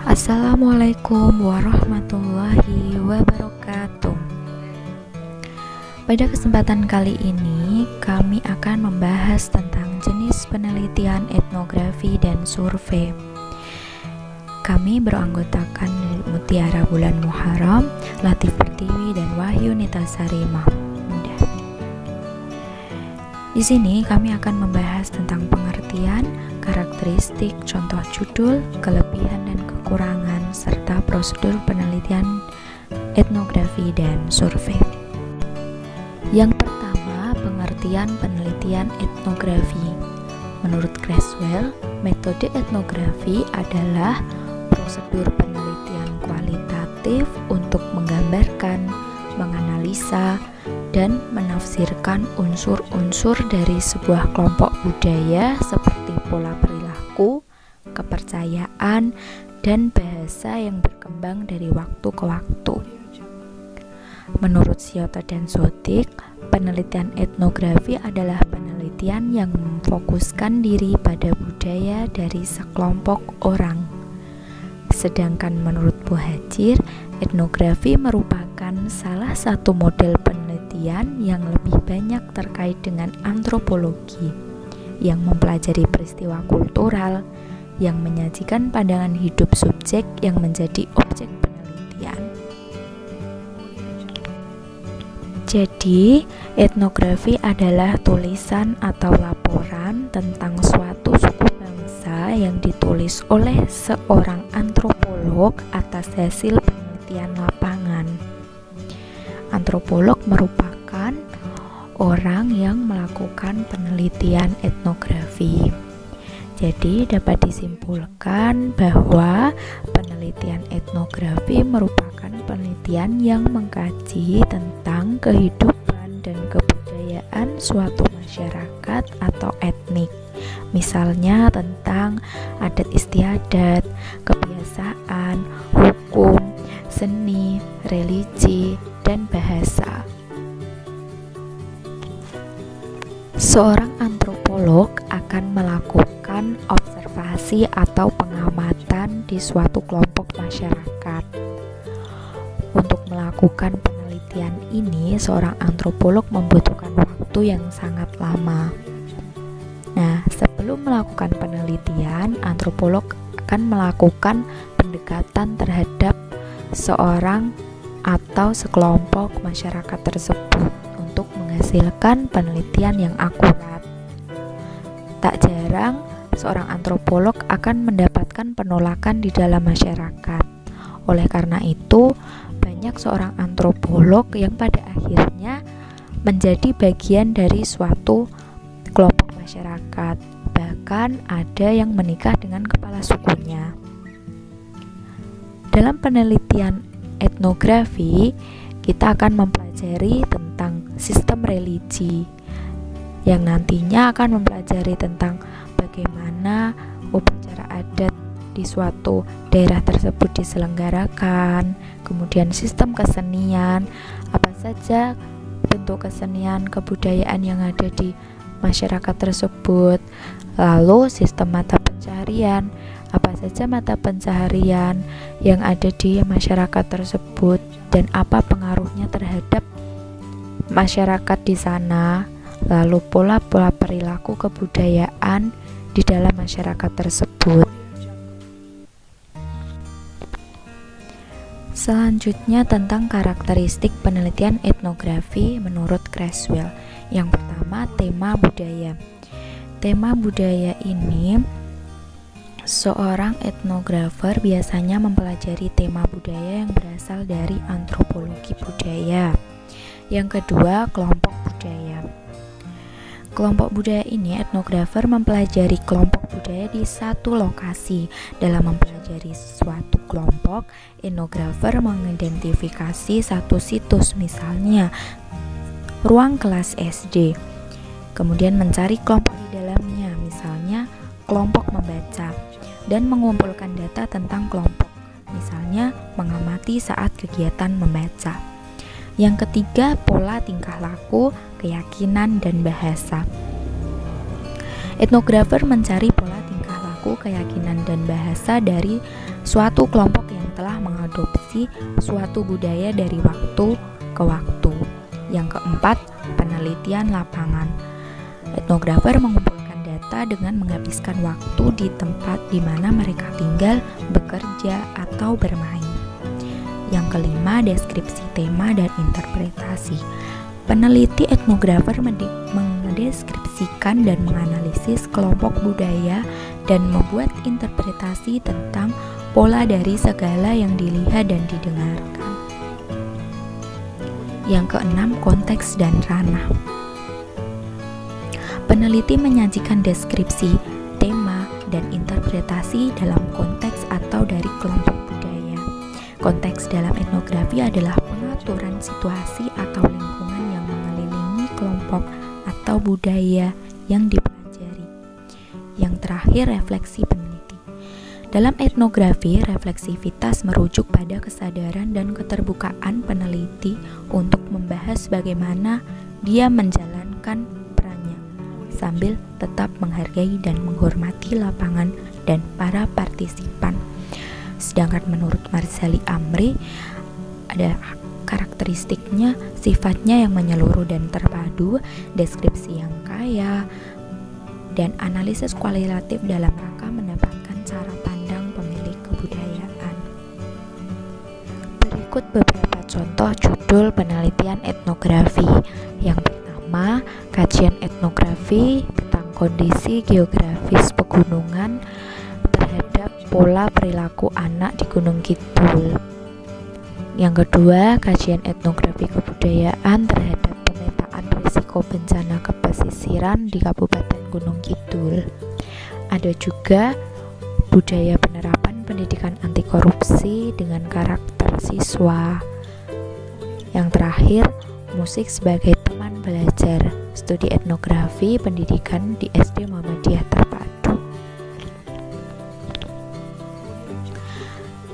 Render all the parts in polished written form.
Assalamualaikum warahmatullahi wabarakatuh. Pada kesempatan kali ini, kami akan membahas tentang jenis penelitian etnografi dan survei. Kami beranggotakan Mutiara Bulan Muharram, Latif Pertiwi, dan Wahyu Nitasari Mahmudah. Di sini kami akan membahas tentang pengertian, karakteristik, contoh judul, kelebihan dan kekurangan, serta prosedur penelitian etnografi dan survei. Yang pertama, pengertian penelitian etnografi. Menurut Creswell, metode etnografi adalah prosedur penelitian kualitatif untuk menggambarkan, menganalisa, dan menafsirkan unsur-unsur dari sebuah kelompok budaya seperti pola perilaku, kepercayaan, dan bahasa yang berkembang dari waktu ke waktu. Menurut Scioto dan Zotic, penelitian etnografi adalah penelitian yang memfokuskan diri pada budaya dari sekelompok orang. Sedangkan menurut Bohacir, etnografi merupakan salah satu model penelitian yang lebih banyak terkait dengan antropologi, yang mempelajari peristiwa kultural, yang menyajikan pandangan hidup subjek yang menjadi objek penelitian. Jadi, etnografi adalah tulisan atau laporan tentang suatu suku bangsa yang ditulis oleh seorang antropolog atas hasil penelitian lapangan. Antropolog merupakan orang yang melakukan penelitian etnografi. Jadi, dapat disimpulkan bahwa penelitian etnografi merupakan penelitian yang mengkaji tentang kehidupan dan kebudayaan suatu masyarakat atau etnik. Misalnya tentang adat istiadat, kebiasaan, hukum, seni, religi, dan bahasa. Seorang antropolog akan melakukan observasi atau pengamatan di suatu kelompok masyarakat. Untuk melakukan penelitian ini, seorang antropolog membutuhkan waktu yang sangat lama. Nah, sebelum melakukan penelitian, antropolog akan melakukan pendekatan terhadap seorang atau sekelompok masyarakat tersebut untuk menghasilkan penelitian yang akurat. Tak jarang, seorang antropolog akan mendapatkan penolakan di dalam masyarakat. Oleh karena itu, banyak seorang antropolog yang pada akhirnya menjadi bagian dari suatu kelompok masyarakat. Bahkan ada yang menikah dengan kepala sukunya. Dalam penelitian etnografi, kita akan mempelajari tentang sistem religi, yang nantinya akan mempelajari tentang bagaimana upacara adat di suatu daerah tersebut diselenggarakan, kemudian sistem kesenian, apa saja bentuk kesenian kebudayaan yang ada di masyarakat tersebut, lalu sistem mata pencaharian, apa saja mata pencaharian yang ada di masyarakat tersebut dan apa pengaruhnya terhadap masyarakat di sana, lalu pola-pola perilaku kebudayaan di dalam masyarakat tersebut. Selanjutnya tentang karakteristik penelitian etnografi menurut Creswell. Yang pertama, tema budaya. Tema budaya ini, seorang etnografer biasanya mempelajari tema budaya yang berasal dari antropologi budaya. Yang kedua, kelompok budaya. Kelompok budaya ini, etnografer mempelajari kelompok budaya di satu lokasi. Dalam mempelajari suatu kelompok, etnografer mengidentifikasi satu situs, misalnya ruang kelas SD. Kemudian mencari kelompok di dalamnya, misalnya kelompok membaca, dan mengumpulkan data tentang kelompok, misalnya mengamati saat kegiatan membaca. Yang ketiga, pola tingkah laku, keyakinan, dan bahasa. Etnografer mencari pola tingkah laku perilaku, keyakinan, dan bahasa dari suatu kelompok yang telah mengadopsi suatu budaya dari waktu ke waktu. Yang keempat, penelitian lapangan. Etnografer mengumpulkan data dengan menghabiskan waktu di tempat di mana mereka tinggal, bekerja, atau bermain. Yang kelima, deskripsi tema dan interpretasi. Peneliti etnografer mendeskripsikan dan menganalisis kelompok budaya dan membuat interpretasi tentang pola dari segala yang dilihat dan didengarkan. Yang keenam, konteks dan ranah. Peneliti menyajikan deskripsi, tema, dan interpretasi dalam konteks atau dari kelompok budaya. Konteks dalam etnografi adalah pengaturan situasi atau lingkungan yang mengelilingi kelompok atau budaya yang dipelajari. Yang terakhir, refleksi peneliti. Dalam etnografi, refleksivitas merujuk pada kesadaran dan keterbukaan peneliti untuk membahas bagaimana dia menjalankan perannya, sambil tetap menghargai dan menghormati lapangan dan para partisipan. Sedangkan menurut Marzali Amri, ada karakteristiknya, sifatnya yang menyeluruh dan terpadu, deskripsi yang kaya, dan analisis kualitatif dalam rangka mendapatkan cara pandang pemilik kebudayaan. Berikut beberapa contoh judul penelitian etnografi. Yang pertama, kajian etnografi tentang kondisi geografis pegunungan terhadap pola perilaku anak di Gunung Kidul. Yang kedua, kajian etnografi kebudayaan terhadap pemetaan risiko bencana kepesisiran di Kabupaten Gunung Kidul. Ada juga budaya penerapan pendidikan anti korupsi dengan karakter siswa. Yang terakhir, musik sebagai teman belajar, studi etnografi pendidikan di SD Muhammadiyah Terpadu.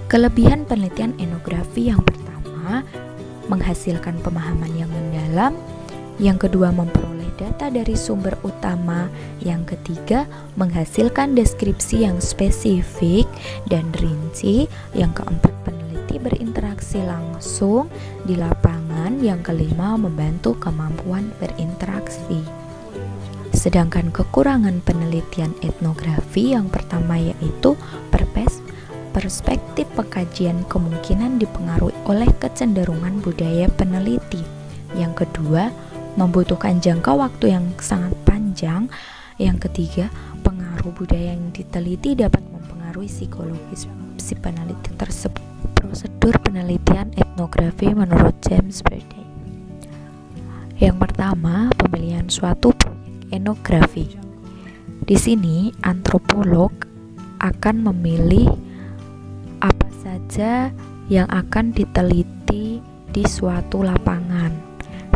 Kelebihan penelitian etnografi: yang pertama, menghasilkan pemahaman yang mendalam. Yang kedua, memperoleh data dari sumber utama. Yang ketiga, menghasilkan deskripsi yang spesifik dan rinci. Yang keempat, peneliti berinteraksi langsung di lapangan. Yang kelima, membantu kemampuan berinteraksi. Sedangkan kekurangan penelitian etnografi, yang pertama yaitu perspektif pengkajian kemungkinan dipengaruhi oleh kecenderungan budaya peneliti. Yang kedua, membutuhkan jangka waktu yang sangat panjang. Yang ketiga, pengaruh budaya yang diteliti dapat mempengaruhi psikologis si peneliti tersebut. Prosedur penelitian etnografi menurut James Burdey. Yang pertama, pemilihan suatu proyek etnografi. Di sini, antropolog akan memilih apa saja yang akan diteliti di suatu lapangan,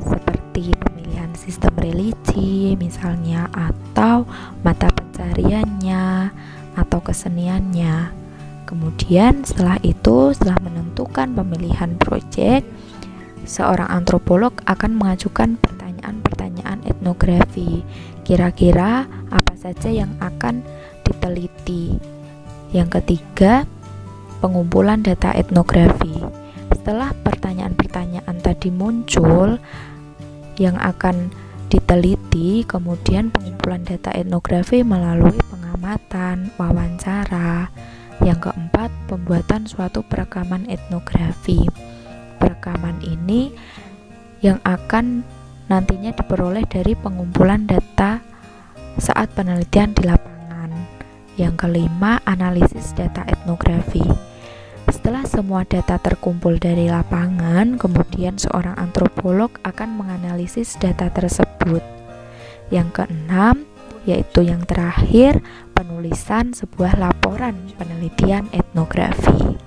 seperti pemilihan sistem religi misalnya, atau mata pencariannya, atau keseniannya. Kemudian setelah menentukan pemilihan proyek, seorang antropolog akan mengajukan pertanyaan-pertanyaan etnografi. Kira-kira apa saja yang akan diteliti? Yang ketiga, pengumpulan data etnografi. Setelah pertanyaan-pertanyaan tadi muncul yang akan diteliti, kemudian pengumpulan data etnografi melalui pengamatan, wawancara. Yang keempat, pembuatan suatu perekaman etnografi. Perekaman ini yang akan nantinya diperoleh dari pengumpulan data saat penelitian di lapangan. Yang kelima, analisis data etnografi. Setelah semua data terkumpul dari lapangan, kemudian seorang antropolog akan menganalisis data tersebut. Yang keenam, yaitu yang terakhir, penulisan sebuah laporan penelitian etnografi.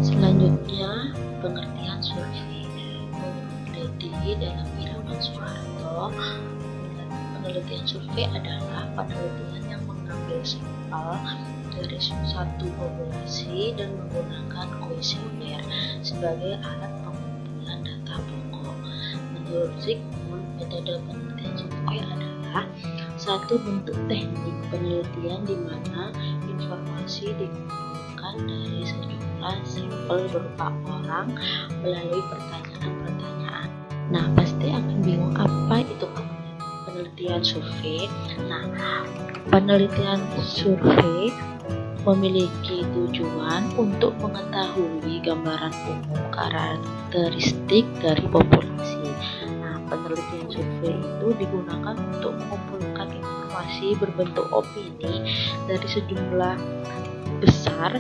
Selanjutnya, pengertian survei. Menurut peneliti dalam Irawan Soeharto, penelitian survei adalah penelitian yang mengambil sampel dari suatu populasi dan menggunakan kuesioner sebagai alat pengumpulan data pokok. Menurut Zygmunt, metode penelitian survei adalah satu bentuk teknik penelitian di mana informasi dikumpulkan dari sejumlah sampel berupa orang melalui pertanyaan-pertanyaan. Nah, pasti akan bingung apa itu penelitian survei. Nah, penelitian survei memiliki tujuan untuk mengetahui gambaran umum karakteristik dari populasi. Nah, penelitian survei itu digunakan untuk mengumpulkan informasi berbentuk opini dari sejumlah besar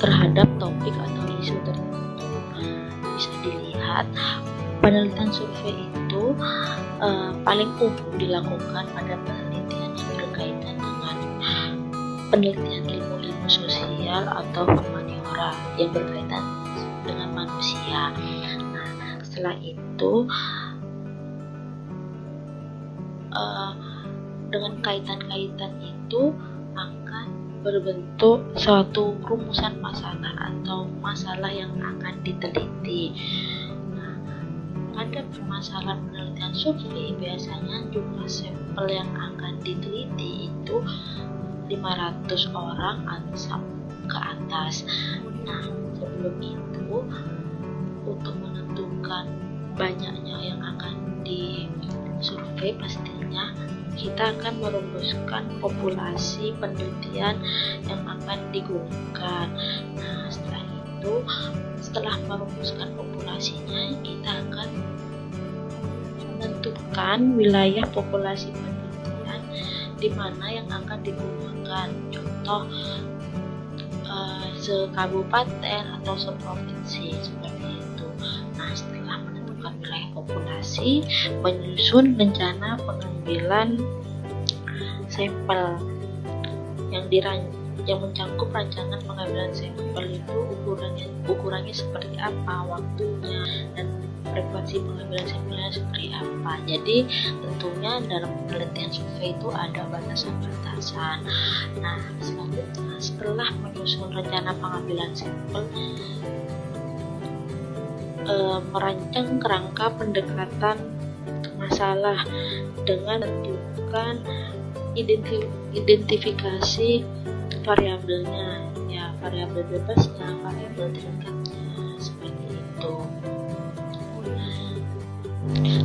terhadap topik atau isu tertentu. Bisa dilihat, penelitian survei itu paling umum dilakukan pada penelitian yang berkaitan dengan penelitian ilmu-ilmu sosial atau humaniora yang berkaitan dengan manusia. Nah, setelah itu dengan kaitan-kaitan itu akan berbentuk suatu rumusan masalah atau masalah yang akan diteliti. Nah, pada permasalahan penelitian survei biasanya jumlah sampel yang akan diteliti itu 500 orang atau ke atas. Nah, sebelum itu untuk menentukan banyaknya yang akan disurvei, pastinya kita akan merumuskan populasi penelitian yang akan digunakan. Nah, setelah merumuskan populasinya, kita akan menentukan wilayah populasi penelitian di mana yang akan digunakan. Contoh sekabupaten atau seprovinsi seperti itu. Nah, setelah menentukan wilayah populasi, menyusun rencana pengambilan sampel yang mencangkup rancangan pengambilan sampel itu ukurannya seperti apa, waktunya, dan frekuensi pengambilan sampelnya seperti apa. Jadi tentunya dalam penelitian survei itu ada batasan-batasan. Nah, selanjutnya setelah menyusun rencana pengambilan sampel, merancang kerangka pendekatan masalah dengan menentukan identifikasi variabelnya, ya variabel bebasnya, variabel tingkatnya, seperti itu.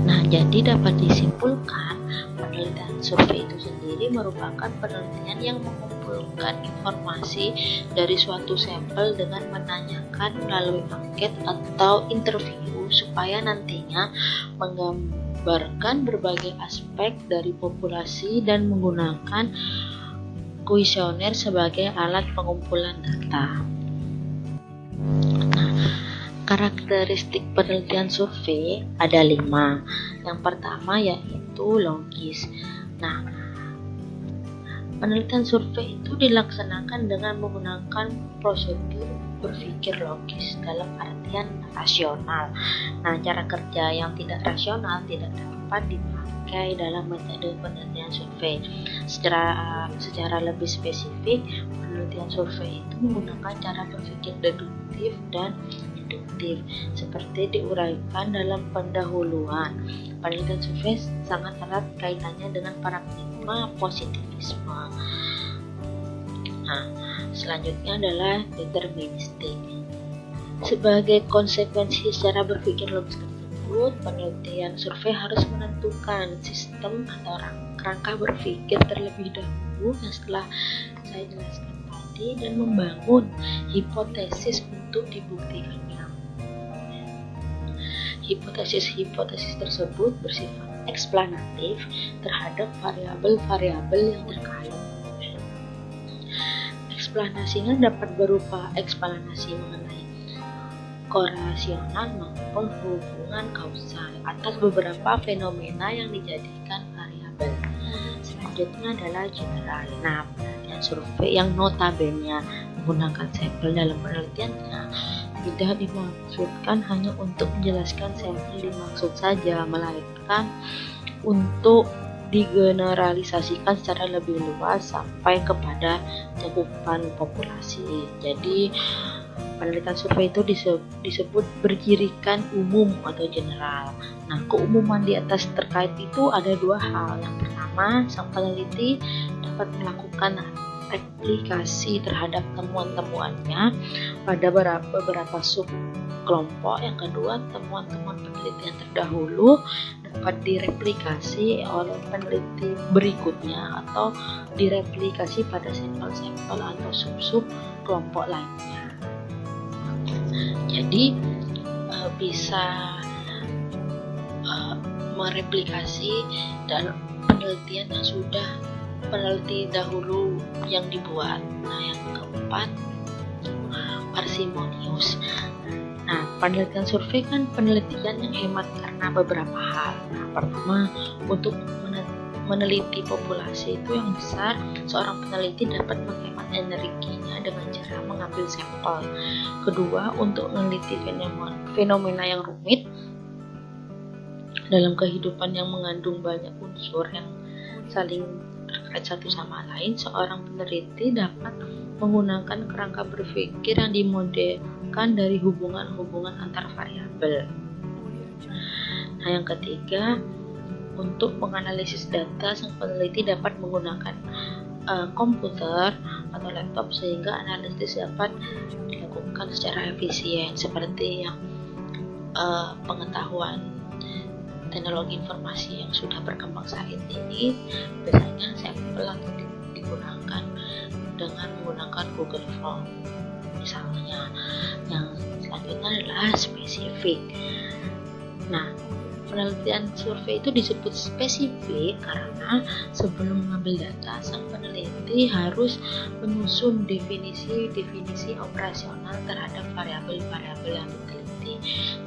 Nah, jadi dapat disimpulkan penelitian survei itu sendiri merupakan penelitian yang mengumpulkan informasi dari suatu sampel dengan menanyakan melalui angket atau interview supaya nantinya menggambarkan berbagai aspek dari populasi dan menggunakan kuesioner sebagai alat pengumpulan data. Karakteristik penelitian survei ada 5. Yang pertama yaitu logis. Nah, penelitian survei itu dilaksanakan dengan menggunakan prosedur berpikir logis dalam artian rasional. Nah, cara kerja yang tidak rasional tidak dapat dipakai dalam metode penelitian survei. Secara lebih spesifik, penelitian survei itu menggunakan cara berpikir deduktif dan induktif seperti diuraikan dalam pendahuluan. Penelitian survei sangat erat kaitannya dengan paradigma positivisme. Nah, selanjutnya adalah deterministik. Sebagai konsekuensi secara berpikir logis tersebut, penelitian survei harus menentukan sistem atau kerangka berpikir terlebih dahulu yang setelah saya jelaskan tadi dan membangun hipotesis untuk dibuktikannya. Hipotesis tersebut bersifat eksplanatif terhadap variabel-variabel yang terkait. Eksplanasinya dapat berupa eksplanasi mengenai korelasional maupun hubungan kausal atas beberapa fenomena yang dijadikan variabel. Selanjutnya adalah general. Nah, penelitian survei yang notabene menggunakan sampel dalam penelitiannya tidak dimaksudkan hanya untuk menjelaskan sampel dimaksud saja, melainkan untuk digeneralisasikan secara lebih luas sampai kepada cakupan populasi. Jadi penelitian survei itu disebut bercirikan umum atau general. Nah, keumuman di atas terkait itu ada dua hal. Yang pertama, sang peneliti dapat melakukan replikasi terhadap temuan-temuannya pada beberapa sub kelompok. Yang kedua, temuan-temuan penelitian terdahulu dapat direplikasi oleh peneliti berikutnya atau direplikasi pada sampel-sampel atau sub-sub kelompok lainnya. Jadi bisa mereplikasi dan penelitian yang sudah peneliti dahulu yang dibuat. Nah, yang keempat, parsimonius. Nah, penelitian survei kan penelitian yang hemat karena beberapa hal. Nah, pertama, untuk meneliti populasi itu yang besar, seorang peneliti dapat menghemat energinya dengan cara mengambil sampel. Kedua, untuk meneliti fenomena yang rumit dalam kehidupan yang mengandung banyak unsur yang saling terkait satu sama lain, seorang peneliti dapat menggunakan kerangka berpikir yang dimodelkan dari hubungan-hubungan antar variabel. Nah, yang ketiga, untuk menganalisis data, sang peneliti dapat menggunakan komputer atau laptop sehingga analisis dapat dilakukan secara efisien, seperti yang pengetahuan teknologi informasi yang sudah berkembang saat ini. Biasanya sampel atau digunakan dengan menggunakan Google Form misalnya. Yang selanjutnya adalah spesifik. Nah, penelitian survei itu disebut spesifik karena sebelum mengambil data, sang peneliti harus menyusun definisi operasional terhadap variabel-variabel yang diteliti.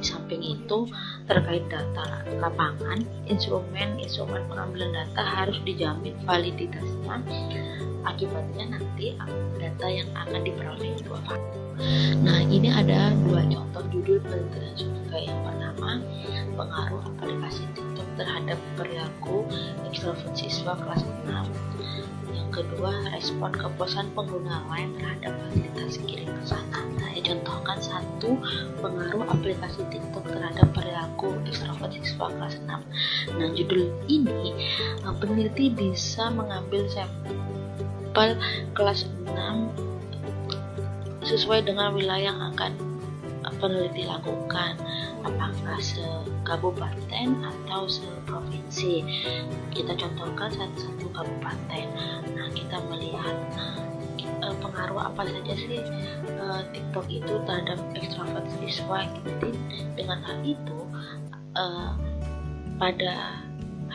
Di samping itu, terkait data lapangan, instrumen pengambilan data harus dijamin validitasnya. Akibatnya nanti data yang akan diperoleh itu apa? Nah, ini ada dua contoh judul penelitian survei. Yang pertama, pengaruh aplikasi TikTok terhadap perilaku ekstrovert siswa kelas 6. Yang kedua, respon kepuasan pengguna lain terhadap fasilitas kirim pesanan. Saya contohkan satu, pengaruh aplikasi TikTok terhadap perilaku ekstrovert siswa kelas 6. Nah, judul ini peneliti bisa mengambil sampel kelas 6 sesuai dengan wilayah yang akan peneliti lakukan, apakah sekabupaten atau seprovinsi. Kita contohkan satu kabupaten. Nah, kita melihat pengaruh apa saja sih TikTok itu terhadap ekstrovert siswa. Jadi dengan hal itu, pada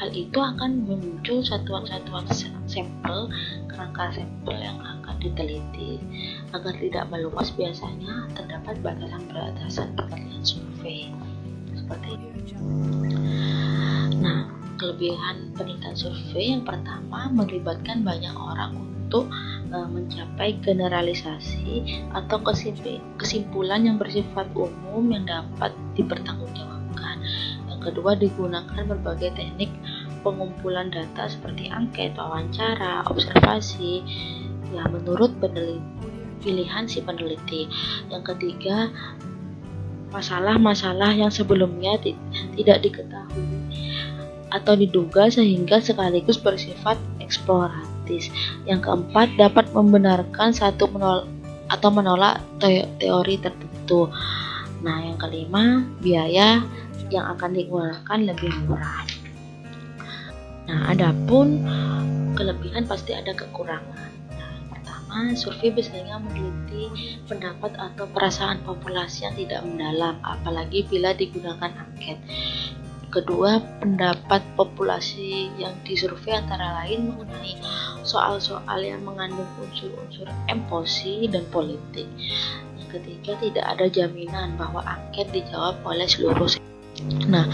hal itu akan muncul satuan-satuan sampel, kerangka sampel yang akan diteliti. Agar tidak meluas, biasanya terdapat batasan-batasan penelitian survei seperti itu. Nah, kelebihan penelitian survei yang pertama, melibatkan banyak orang untuk mencapai generalisasi atau kesimpulan yang bersifat umum yang dapat dipertanggungjawabkan. Yang kedua, digunakan berbagai teknik pengumpulan data seperti angket, wawancara, observasi, ya menurut pilihan si peneliti. Yang ketiga, masalah-masalah yang sebelumnya tidak diketahui atau diduga sehingga sekaligus bersifat eksploratif. Yang keempat, dapat membenarkan atau menolak teori tertentu. Nah, yang kelima, biaya yang akan digunakan lebih murah. Nah, adapun kelebihan pasti ada kekurangan. Survei biasanya meneliti pendapat atau perasaan populasi yang tidak mendalam, apalagi bila digunakan angket. Kedua, pendapat populasi yang disurvei antara lain mengenai soal-soal yang mengandung unsur-unsur emosi dan politik. Yang ketiga, tidak ada jaminan bahwa angket dijawab oleh seluruh. Nah,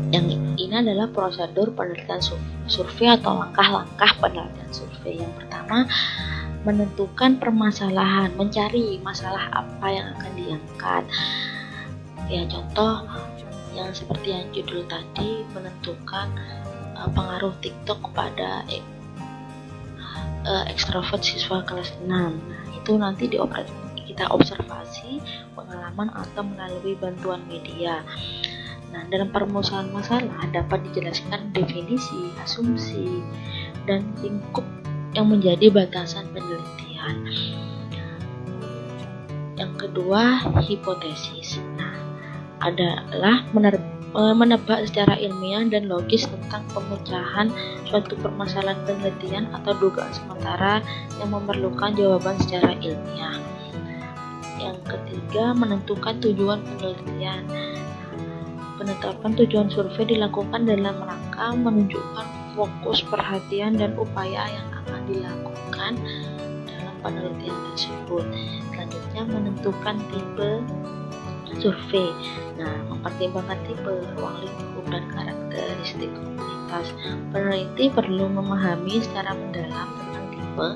yang ini adalah prosedur penelitian survei atau langkah-langkah penelitian survei. Yang pertama, menentukan permasalahan, mencari masalah apa yang akan diangkat. Ya, contoh yang seperti yang judul tadi, menentukan pengaruh TikTok kepada ekstrovert siswa kelas 6. Nah, itu nanti kita observasi, pengalaman, atau melalui bantuan media. Nah, dalam perumusan masalah dapat dijelaskan definisi, asumsi, dan lingkup yang menjadi batasan penelitian. Yang kedua, hipotesis. Nah, adalah menebak secara ilmiah dan logis tentang pemecahan suatu permasalahan penelitian atau dugaan sementara yang memerlukan jawaban secara ilmiah. Yang ketiga, menentukan tujuan penelitian. Penetapan tujuan survei dilakukan dalam rangka menunjukkan fokus perhatian dan upaya yang akan dilakukan dalam penelitian tersebut. Selanjutnya, menentukan tipe survei. Nah, mempertimbangkan tipe, ruang lingkup, dan karakteristik komunitas. Peneliti perlu memahami secara mendalam tentang tipe,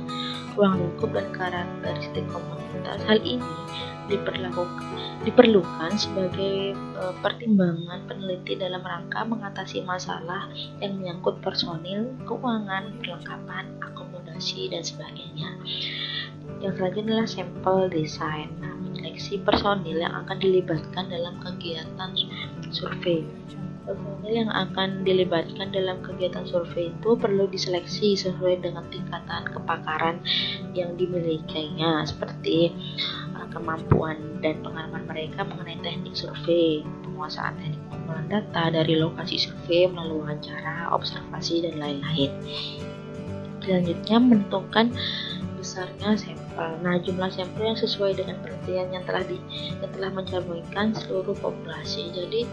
ruang lingkup, dan karakteristik komunitas. Hal ini diperlukan sebagai pertimbangan peneliti dalam rangka mengatasi masalah yang menyangkut personil, keuangan, perlengkapan, akomodasi, dan sebagainya. Yang selanjutnya adalah sampel design. Nah, menyeleksi personil yang akan dilibatkan dalam kegiatan survei. Personil yang akan dilibatkan dalam kegiatan survei itu perlu diseleksi sesuai dengan tingkatan kepakaran yang dimilikinya, seperti kemampuan dan pengalaman mereka mengenai teknik survei, penguasaan teknik pengumpulan data dari lokasi survei melalui wawancara, observasi, dan lain-lain. Selanjutnya, menentukan besarnya sampel. Nah, jumlah sampel yang sesuai dengan penelitian yang telah mencerminkan seluruh populasi. Jadi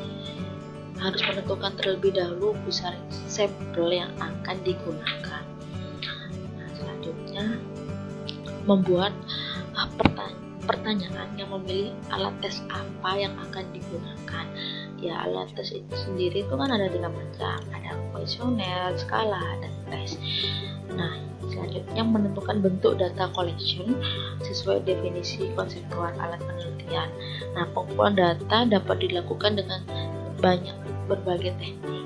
harus menentukan terlebih dahulu besar sampel yang akan digunakan. Nah, selanjutnya membuat pertanyaan yang memilih alat tes apa yang akan digunakan. Ya, alat tes itu sendiri itu kan ada 3 macam, ada kuesioner, skala, dan tes. Nah, selanjutnya menentukan bentuk data collection sesuai definisi konseptual alat penelitian. Nah, pengumpulan data dapat dilakukan dengan berbagai teknik.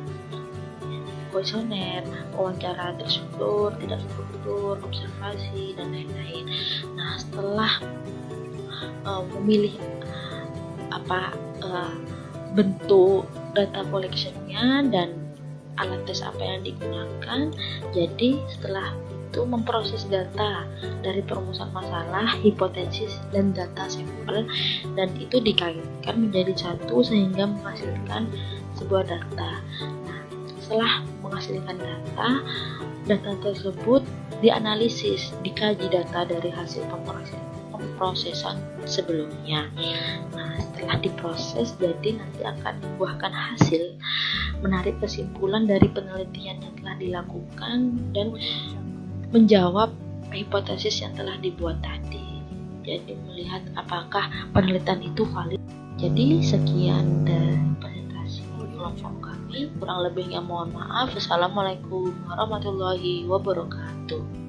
Kuesioner, wawancara terstruktur, tidak terstruktur, observasi, dan lain-lain. Nah, setelah memilih bentuk data collectionnya dan alat tes apa yang digunakan, jadi setelah itu memproses data dari perumusan masalah, hipotesis, dan data sampel, dan itu dikaitkan menjadi satu sehingga menghasilkan sebuah data. Nah, setelah menghasilkan data tersebut dianalisis, dikaji data dari hasil pemrosesan sebelumnya. Nah, setelah diproses, jadi nanti akan membuahkan hasil, menarik kesimpulan dari penelitian yang telah dilakukan dan menjawab hipotesis yang telah dibuat tadi. Jadi melihat apakah penelitian itu valid. Jadi sekian dari presentasi kelompok kami. Kurang lebihnya mohon maaf. Assalamualaikum warahmatullahi wabarakatuh.